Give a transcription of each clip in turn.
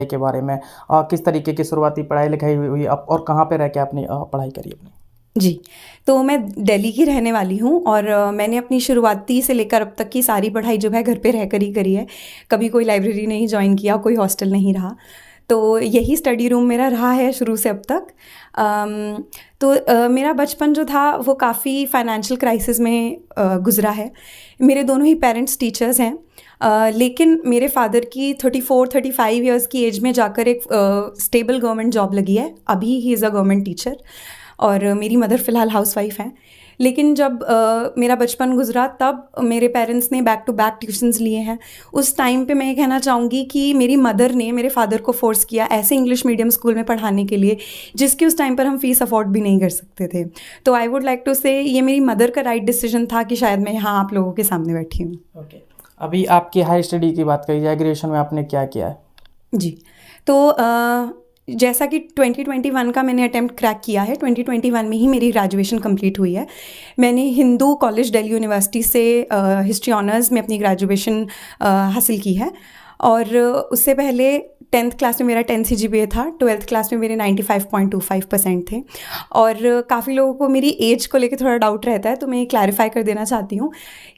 के बारे में किस तरीके की शुरुआती पढ़ाई लिखाई हुई हुई और कहाँ पे रह के आपने पढ़ाई करी अपनी? जी, तो मैं दिल्ली की रहने वाली हूँ और मैंने अपनी शुरुआती से लेकर अब तक की सारी पढ़ाई जो है घर पे रहकर ही करी है। कभी कोई लाइब्रेरी नहीं जॉइन किया, कोई हॉस्टल नहीं रहा। तो यही स्टडी रूम मेरा रहा है शुरू से अब तक। मेरा बचपन जो था वो काफ़ी फाइनेंशियल क्राइसिस में गुज़रा है। मेरे दोनों ही पेरेंट्स टीचर्स हैं, लेकिन मेरे फादर की 34-35 इयर्स की एज में जाकर एक स्टेबल गवर्नमेंट जॉब लगी है। अभी he is a government teacher और मेरी मदर फ़िलहाल हाउसवाइफ हैं। लेकिन जब मेरा बचपन गुजरा तब मेरे पेरेंट्स ने बैक टू बैक ट्यूशन्स लिए हैं। उस टाइम पे मैं ये कहना चाहूँगी कि मेरी मदर ने मेरे फादर को फ़ोर्स किया ऐसे इंग्लिश मीडियम स्कूल में पढ़ाने के लिए जिसकी उस टाइम पर हम फ़ीस अफोर्ड भी नहीं कर सकते थे। तो आई वुड लाइक टू से ये मेरी मदर का राइट डिसीजन था कि शायद मैं यहाँ आप लोगों के सामने बैठी हूँ। ओके, अभी आपकी हाई स्टडी की बात करी जाए, ग्रेजुएशन में आपने क्या किया है? जी, तो जैसा कि 2021 का मैंने अटेम्प्ट क्रैक किया है, 2021 में ही मेरी ग्रेजुएशन कंप्लीट हुई है। मैंने हिंदू कॉलेज दिल्ली यूनिवर्सिटी से हिस्ट्री ऑनर्स में अपनी ग्रेजुएशन हासिल की है और उससे पहले 10th क्लास में मेरा 10 CGPA था, 12th क्लास में मेरे 95.25% थे। और काफ़ी लोगों को मेरी एज को लेकर थोड़ा डाउट रहता है, तो मैं ये क्लैरिफाई कर देना चाहती हूँ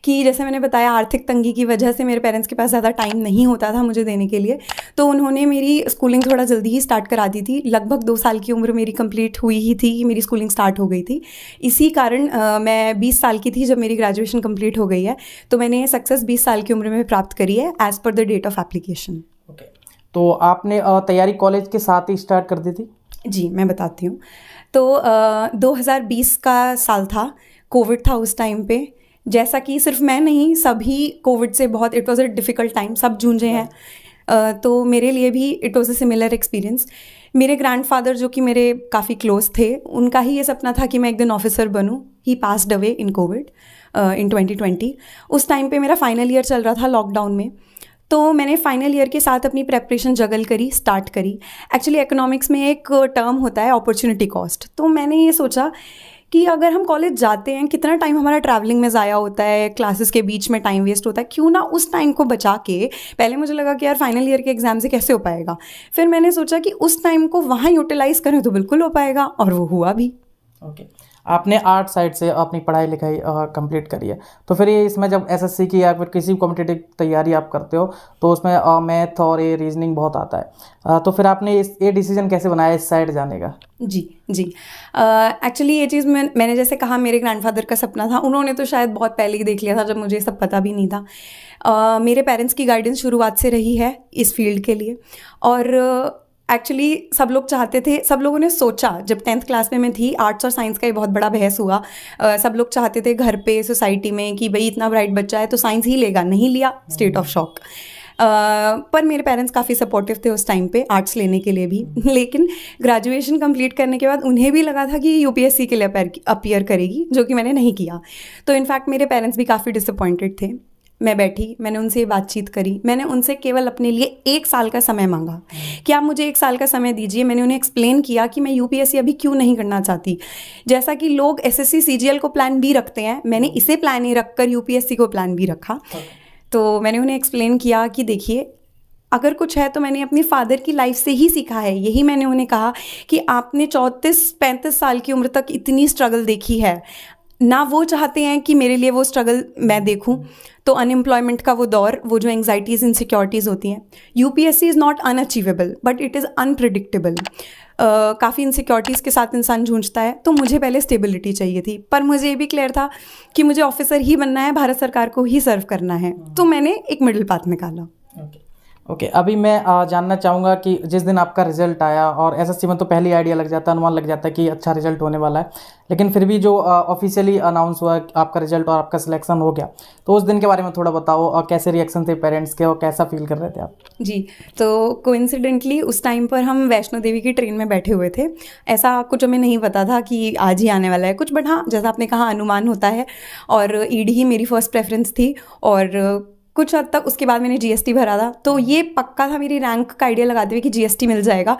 कि जैसे मैंने बताया आर्थिक तंगी की वजह से मेरे पेरेंट्स के पास ज़्यादा टाइम नहीं होता था मुझे देने के लिए, तो उन्होंने मेरी स्कूलिंग थोड़ा जल्दी ही स्टार्ट करा दी थी। लगभग 2 साल की उम्र मेरी कंप्लीट हुई ही थी कि मेरी स्कूलिंग स्टार्ट हो गई थी। इसी कारण मैं 20 साल की थी जब मेरी ग्रेजुएशन कंप्लीट हो गई है, तो मैंने ये सक्सेस 20 साल की उम्र में प्राप्त करी है as per the date of application. Okay, तो आपने तैयारी कॉलेज के साथ ही स्टार्ट कर दी थी? जी, मैं बताती हूँ। तो 2020 का साल था, कोविड था उस टाइम पे। जैसा कि सिर्फ मैं नहीं, सभी कोविड से बहुत it was a difficult time, सब जूझे हैं। तो मेरे लिए भी it was a similar experience. मेरे ग्रैंडफ़ादर जो कि मेरे काफ़ी क्लोज़ थे, उनका ही ये सपना था कि मैं एक दिन ऑफ़िसर बनूँ। ही पास्ड अवे इन कोविड इन 2020। उस टाइम पे मेरा फाइनल ईयर चल रहा था लॉकडाउन में। तो मैंने फाइनल ईयर के साथ अपनी प्रेपरेशन जगल करी, स्टार्ट करी। एक्चुअली इकोनॉमिक्स में एक टर्म होता है अपॉर्चुनिटी कॉस्ट। तो मैंने ये सोचा कि अगर हम कॉलेज जाते हैं, कितना टाइम हमारा ट्रैवलिंग में ज़ाया होता है, क्लासेस के बीच में टाइम वेस्ट होता है, क्यों ना उस टाइम को बचा के, पहले मुझे लगा कि यार फाइनल ईयर के एग्ज़ाम से कैसे हो पाएगा। फिर मैंने सोचा कि उस टाइम को वहाँ यूटिलाइज़ करें तो बिल्कुल हो पाएगा, और वो हुआ भी। ओके, आपने आर्ट साइड से अपनी पढ़ाई लिखाई कंप्लीट करी है, तो फिर ये इसमें जब एसएससी की या फिर किसी कॉम्पिटिटिव तैयारी आप करते हो तो उसमें मैथ और ये रीजनिंग बहुत आता है, तो फिर आपने ये डिसीजन कैसे बनाया इस साइड जाने का? जी, जी। एक्चुअली ये चीज़ मैंने जैसे कहा मेरे ग्रैंडफ़ादर का सपना था, उन्होंने तो शायद बहुत पहले ही देख लिया था जब मुझे ये सब पता भी नहीं था। मेरे पेरेंट्स की गाइडेंस शुरुआत से रही है इस फील्ड के लिए, और एक्चुअली सब लोग चाहते थे, सब लोगों ने सोचा, जब 10th क्लास में मैं थी, आर्ट्स और साइंस का ये बहुत बड़ा बहस हुआ। सब लोग चाहते थे घर पे, सोसाइटी में, कि भाई इतना ब्राइट बच्चा है तो साइंस ही लेगा, नहीं लिया, स्टेट ऑफ शॉक। पर मेरे पेरेंट्स काफ़ी सपोर्टिव थे उस टाइम पे आर्ट्स लेने के लिए भी। लेकिन ग्रेजुएशन कंप्लीट करने के बाद उन्हें भी लगा था कि यूपीएससी के लिए अपीयर करेगी, जो कि मैंने नहीं किया। तो इनफैक्ट मेरे पेरेंट्स भी काफ़ी डिसअपॉइंटेड थे। मैं बैठी, मैंने उनसे बातचीत करी, मैंने उनसे केवल अपने लिए 1 साल का समय मांगा कि आप मुझे 1 साल का समय दीजिए। मैंने उन्हें एक्सप्लेन किया कि मैं यूपीएससी अभी क्यों नहीं करना चाहती। जैसा कि लोग एसएससी सीजीएल को प्लान बी रखते हैं, मैंने इसे प्लान ए रखकर यूपीएससी को प्लान बी रखा। तो मैंने उन्हें एक्सप्लेन किया कि देखिए, अगर कुछ है तो मैंने अपनी फादर की लाइफ से ही सीखा है। यही मैंने उन्हें कहा कि आपने 34-35 साल की उम्र तक इतनी स्ट्रगल देखी है ना, वो चाहते हैं कि मेरे लिए वो स्ट्रगल मैं देखूं। तो अनएम्प्लॉयमेंट का वो दौर, वो जो एंग्जाइटीज़ इनसिक्योरिटीज़ होती हैं, UPSC is not unachievable but it is unpredictable. काफ़ी इनसिक्योरिटीज़ के साथ इंसान जूझता है। तो मुझे पहले स्टेबिलिटी चाहिए थी, पर मुझे ये भी क्लियर था कि मुझे ऑफिसर ही बनना है, भारत सरकार को ही सर्व करना है। तो मैंने एक मिडिल पाथ निकाला। ओके, अभी मैं जानना चाहूँगा कि जिस दिन आपका रिजल्ट आया, और एसएससी में तो पहले आइडिया लग जाता है, अनुमान लग जाता है कि अच्छा रिजल्ट होने वाला है, लेकिन फिर भी जो ऑफिशियली अनाउंस हुआ आपका रिजल्ट और आपका सिलेक्शन हो गया, तो उस दिन के बारे में थोड़ा बताओ, और कैसे रिएक्शन थे पेरेंट्स के और कैसा फील कर रहे थे आप? जी, तो कोइंसिडेंटली उस टाइम पर हम वैष्णो देवी की ट्रेन में बैठे हुए थे। ऐसा कुछ हमें नहीं पता था कि आज ही आने वाला है कुछ, बट हाँ, जैसा आपने कहा अनुमान होता है, और ईडी ही मेरी फर्स्ट प्रेफरेंस थी। और कुछ हद तक उसके बाद मैंने जीएसटी भरा था, तो ये पक्का था मेरी रैंक का आइडिया लगाते हुए कि जीएसटी मिल जाएगा।